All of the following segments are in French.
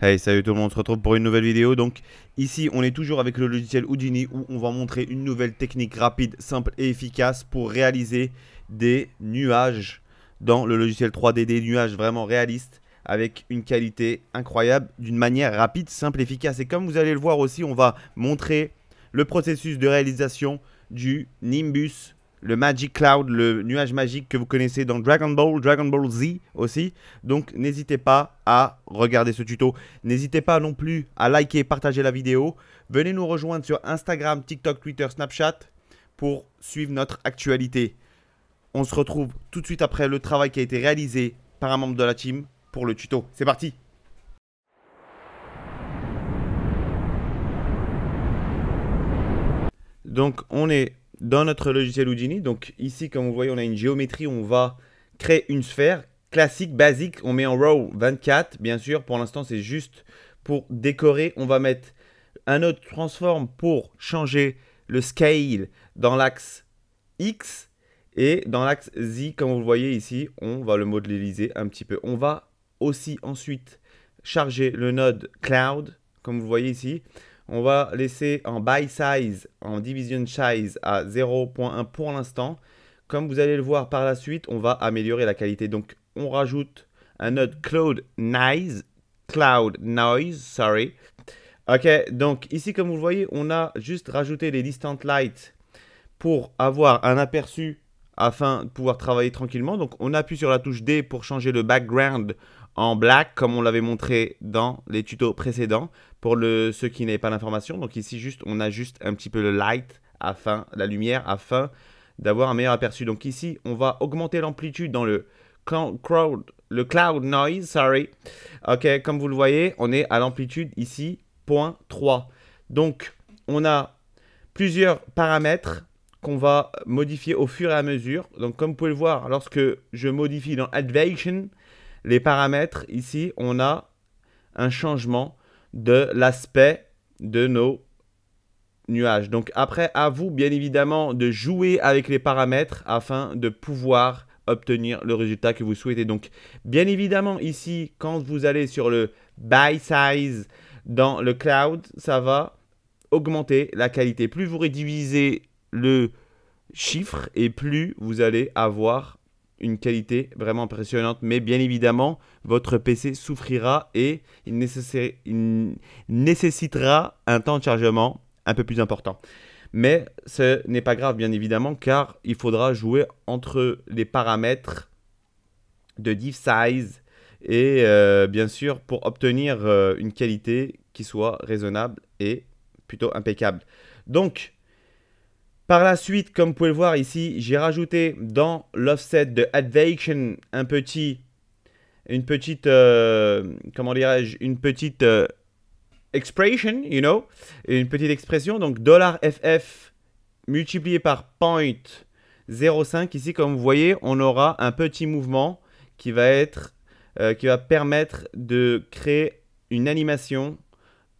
Hey, salut tout le monde, on se retrouve pour une nouvelle vidéo. Donc ici, on est toujours avec le logiciel Houdini où on va montrer une nouvelle technique rapide, simple et efficace pour réaliser des nuages dans le logiciel 3D, des nuages vraiment réalistes avec une qualité incroyable d'une manière rapide, simple et efficace. Et comme vous allez le voir aussi, on va montrer le processus de réalisation du Nimbus, le Magic Cloud, le nuage magique que vous connaissez dans Dragon Ball Z aussi. Donc n'hésitez pas à regarder ce tuto. N'hésitez pas non plus à liker et partager la vidéo. Venez nous rejoindre sur Instagram, TikTok, Twitter, Snapchat pour suivre notre actualité. On se retrouve tout de suite après le travail qui a été réalisé par un membre de la team pour le tuto. C'est parti! Donc on est dans notre logiciel Houdini. Donc ici, comme vous voyez, on a une géométrie où on va créer une sphère classique, basique. On met en row 24, bien sûr. Pour l'instant, c'est juste pour décorer. On va mettre un autre transform pour changer le scale dans l'axe X. Et dans l'axe Z, comme vous le voyez ici, on va le modéliser un petit peu. On va aussi ensuite charger le node Cloud, comme vous voyez ici. On va laisser en by size, en division size à 0.1 pour l'instant. Comme vous allez le voir par la suite, on va améliorer la qualité. Donc, on rajoute un node Cloud Noise. Ok, donc ici, comme vous le voyez, on a juste rajouté les distant lights pour avoir un aperçu afin de pouvoir travailler tranquillement. Donc, on appuie sur la touche D pour changer le background en black, comme on l'avait montré dans les tutos précédents, pour ceux qui n'avaient pas l'information. Donc ici, on ajuste un petit peu le light, la lumière, afin d'avoir un meilleur aperçu. Donc ici, on va augmenter l'amplitude dans le cloud noise, Ok, comme vous le voyez, on est à l'amplitude ici, 0.3. Donc, on a plusieurs paramètres qu'on va modifier au fur et à mesure. Donc, comme vous pouvez le voir, lorsque je modifie dans Elevation, les paramètres, ici, on a un changement de l'aspect de nos nuages. Donc après, à vous, bien évidemment, de jouer avec les paramètres afin de pouvoir obtenir le résultat que vous souhaitez. Donc, bien évidemment, ici, quand vous allez sur le by size dans le cloud, ça va augmenter la qualité. Plus vous réduisez le chiffre et plus vous allez avoir une qualité vraiment impressionnante, mais bien évidemment, votre PC souffrira et il nécessitera un temps de chargement un peu plus important. Mais ce n'est pas grave, bien évidemment, car il faudra jouer entre les paramètres de div size et bien sûr pour obtenir une qualité qui soit raisonnable et plutôt impeccable. Donc, par la suite, comme vous pouvez le voir ici, j'ai rajouté dans l'offset de Elevation une petite expression, une petite expression. Donc $FF multiplié par 0.05. Ici, comme vous voyez, on aura un petit mouvement qui va permettre de créer une animation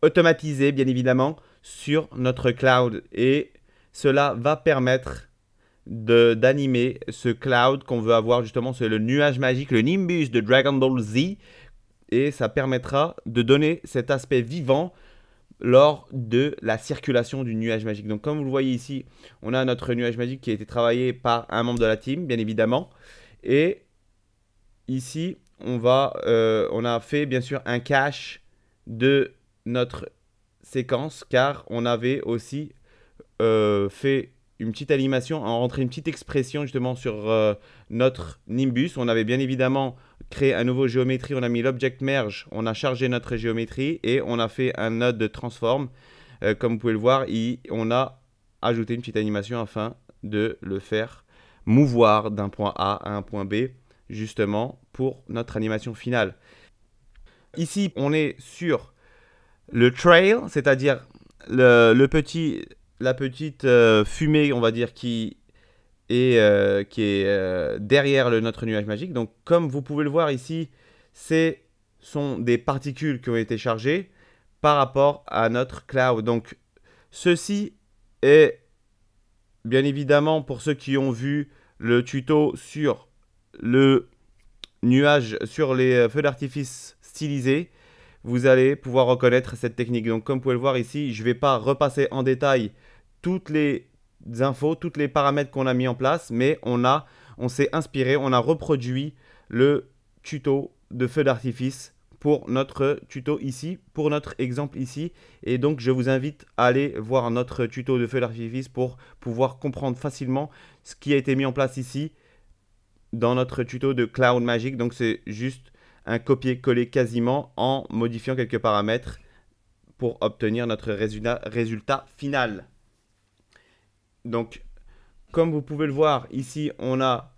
automatisée, bien évidemment, sur notre cloud. Et cela va permettre d'animer ce cloud qu'on veut avoir, justement, c'est le nuage magique, le Nimbus de Dragon Ball Z. Et ça permettra de donner cet aspect vivant lors de la circulation du nuage magique. Donc comme vous le voyez ici, on a notre nuage magique qui a été travaillé par un membre de la team, bien évidemment. Et ici, on a fait bien sûr un cache de notre séquence, car on avait aussi fait une petite animation, en rentré une petite expression justement sur notre Nimbus. On avait bien évidemment créé un nouveau géométrie, on a mis l'object merge, on a chargé notre géométrie et on a fait un node de transform. Comme vous pouvez le voir, on a ajouté une petite animation afin de le faire mouvoir d'un point A à un point B, justement pour notre animation finale. Ici, on est sur le trail, c'est-à-dire la petite fumée, on va dire, qui est derrière notre nuage magique. Donc, comme vous pouvez le voir ici, ce sont des particules qui ont été chargées par rapport à notre cloud. Donc, ceci est bien évidemment pour ceux qui ont vu le tuto sur le nuage, sur les feux d'artifice stylisés. vous allez pouvoir reconnaître cette technique. Donc comme vous pouvez le voir ici, je ne vais pas repasser en détail toutes les infos, tous les paramètres qu'on a mis en place, mais on s'est inspiré, on a reproduit le tuto de feu d'artifice pour notre tuto ici, pour notre exemple ici. Et donc, je vous invite à aller voir notre tuto de feu d'artifice pour pouvoir comprendre facilement ce qui a été mis en place ici dans notre tuto de Cloud Magic. Donc, c'est juste un copier-coller quasiment en modifiant quelques paramètres pour obtenir notre résultat final. Donc, comme vous pouvez le voir, ici, on a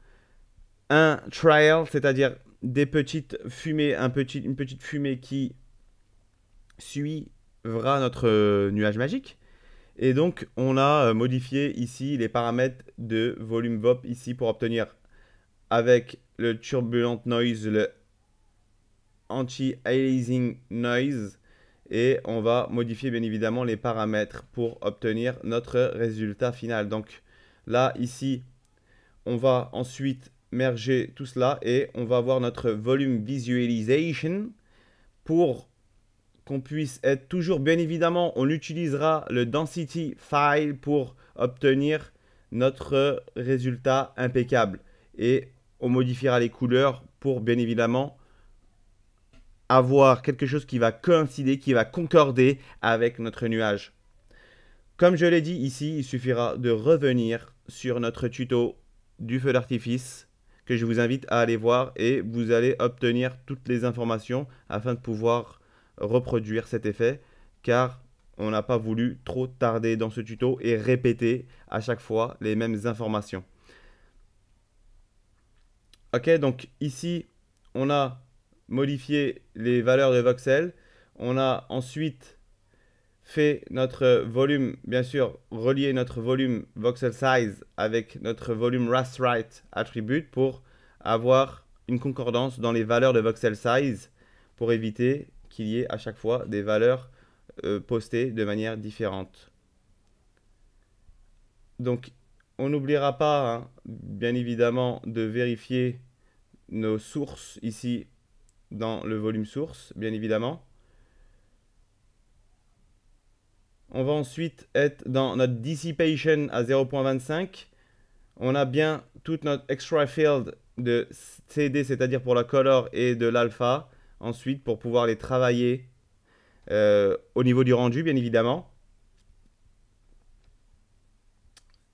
un trial, c'est-à-dire des petites fumées, une petite fumée qui suivra notre nuage magique. Et donc, on a modifié ici les paramètres de volume VOP ici pour obtenir avec le turbulent noise, le anti-aliasing noise. Et on va modifier bien évidemment les paramètres pour obtenir notre résultat final. Donc là, ici, on va ensuite merger tout cela et on va avoir notre volume visualization pour qu'on puisse être toujours, bien évidemment, on utilisera le density file pour obtenir notre résultat impeccable et on modifiera les couleurs pour bien évidemment avoir quelque chose qui va coïncider, qui va concorder avec notre nuage. Comme je l'ai dit ici, il suffira de revenir sur notre tuto du feu d'artifice que je vous invite à aller voir et vous allez obtenir toutes les informations afin de pouvoir reproduire cet effet car on n'a pas voulu trop tarder dans ce tuto et répéter à chaque fois les mêmes informations. Ok, donc ici on a modifié les valeurs de voxel, on a ensuite fait notre volume, bien sûr, relier notre volume voxel size avec notre volume rastrite attribute pour avoir une concordance dans les valeurs de voxel size pour éviter qu'il y ait à chaque fois des valeurs postées de manière différente. Donc, on n'oubliera pas, hein, bien évidemment, de vérifier nos sources ici dans le volume source, bien évidemment. On va ensuite être dans notre dissipation à 0.25. On a bien toute notre extra field de CD, c'est-à-dire pour la color et de l'alpha. Ensuite, pour pouvoir les travailler au niveau du rendu, bien évidemment.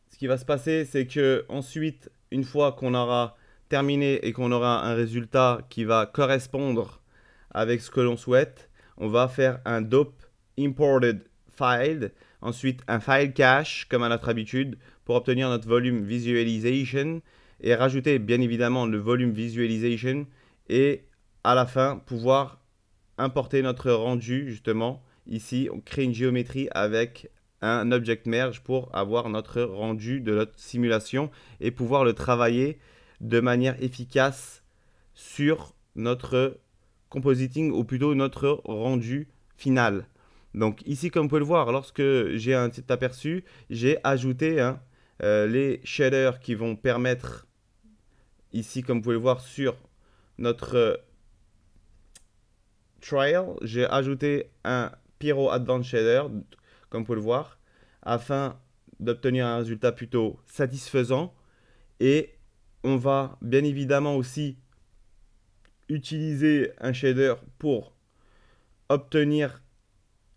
Ce qui va se passer, c'est que ensuite, une fois qu'on aura terminé et qu'on aura un résultat qui va correspondre avec ce que l'on souhaite, on va faire un dope imported file, ensuite un file cache comme à notre habitude pour obtenir notre volume visualization et rajouter bien évidemment le volume visualization et à la fin pouvoir importer notre rendu justement. Ici on crée une géométrie avec un object merge pour avoir notre rendu de notre simulation et pouvoir le travailler de manière efficace sur notre compositing ou plutôt notre rendu final. Donc ici, comme vous pouvez le voir, lorsque j'ai un petit aperçu, j'ai ajouté les shaders qui vont permettre, ici, comme vous pouvez le voir sur notre trial, j'ai ajouté un Pyro Advanced Shader, comme vous pouvez le voir, afin d'obtenir un résultat plutôt satisfaisant. Et on va bien évidemment aussi utiliser un shader pour obtenir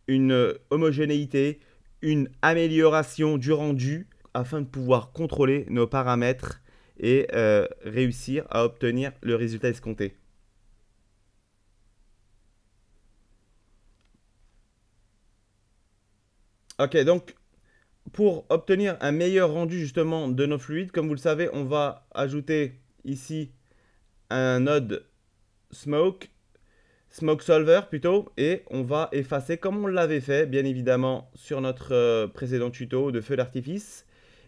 une homogénéité, une amélioration du rendu afin de pouvoir contrôler nos paramètres et réussir à obtenir le résultat escompté. Ok, donc pour obtenir un meilleur rendu justement de nos fluides, comme vous le savez, on va ajouter ici un node smoke solver plutôt, et on va effacer comme on l'avait fait bien évidemment sur notre précédent tuto de feu d'artifice,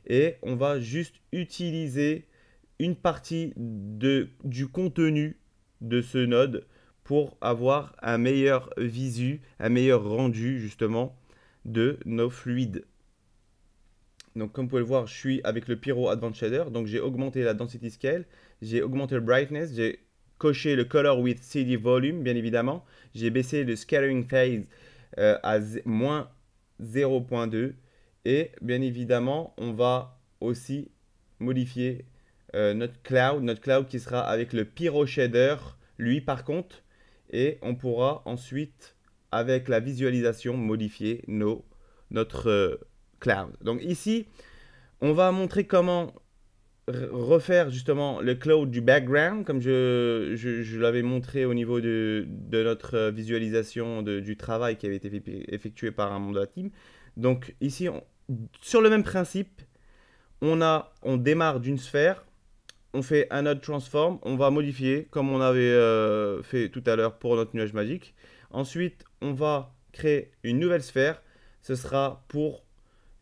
et on va juste utiliser une partie du contenu de ce node pour avoir un meilleur visu, un meilleur rendu justement de nos fluides. Donc comme vous pouvez le voir, je suis avec le Pyro Advanced Shader, donc j'ai augmenté la density scale, j'ai augmenté le brightness, j'ai coché le Color with CD Volume, bien évidemment. J'ai baissé le Scattering Phase à moins 0.2. Et bien évidemment, on va aussi modifier notre cloud qui sera avec le Pyro Shader, lui par contre. Et on pourra ensuite, avec la visualisation, modifier notre cloud. Donc ici, on va montrer comment refaire justement le cloud du background, comme je l'avais montré au niveau de notre visualisation du travail qui avait été effectué par un membre de la team. Donc ici, sur le même principe, on démarre d'une sphère, on fait un node transform, on va modifier comme on avait fait tout à l'heure pour notre nuage magique. Ensuite, on va créer une nouvelle sphère. Ce sera pour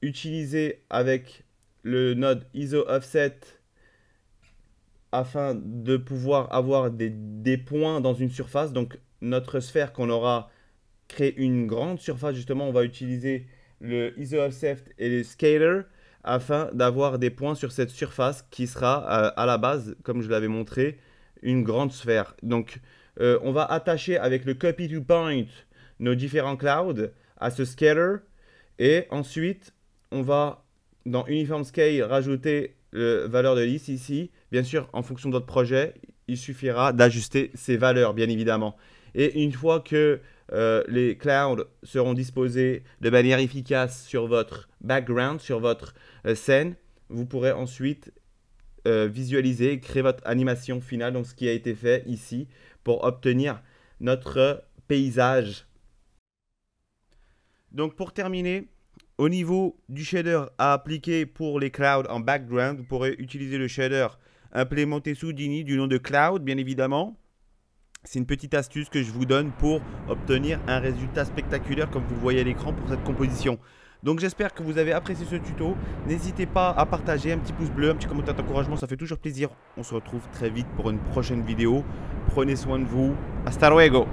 utiliser avec le node ISO Offset afin de pouvoir avoir des points dans une surface. Donc notre sphère qu'on aura créé une grande surface, justement, on va utiliser le ISO Offset et le Scaler afin d'avoir des points sur cette surface qui sera à la base, comme je l'avais montré, une grande sphère. Donc on va attacher avec le Copy to Point nos différents clouds à ce Scaler et ensuite on va dans Uniform Scale rajouter la valeur de liste ici. Bien sûr, en fonction de votre projet, il suffira d'ajuster ces valeurs, bien évidemment. Et une fois que les clouds seront disposés de manière efficace sur votre background, sur votre scène, vous pourrez ensuite visualiser et créer votre animation finale, donc ce qui a été fait ici, pour obtenir notre paysage. Donc pour terminer, au niveau du shader à appliquer pour les clouds en background, vous pourrez utiliser le shader implémenté sous Houdini du nom de Cloud, bien évidemment. C'est une petite astuce que je vous donne pour obtenir un résultat spectaculaire comme vous le voyez à l'écran pour cette composition. Donc j'espère que vous avez apprécié ce tuto. N'hésitez pas à partager, un petit pouce bleu, un petit commentaire d'encouragement, ça fait toujours plaisir. On se retrouve très vite pour une prochaine vidéo. Prenez soin de vous. Hasta luego.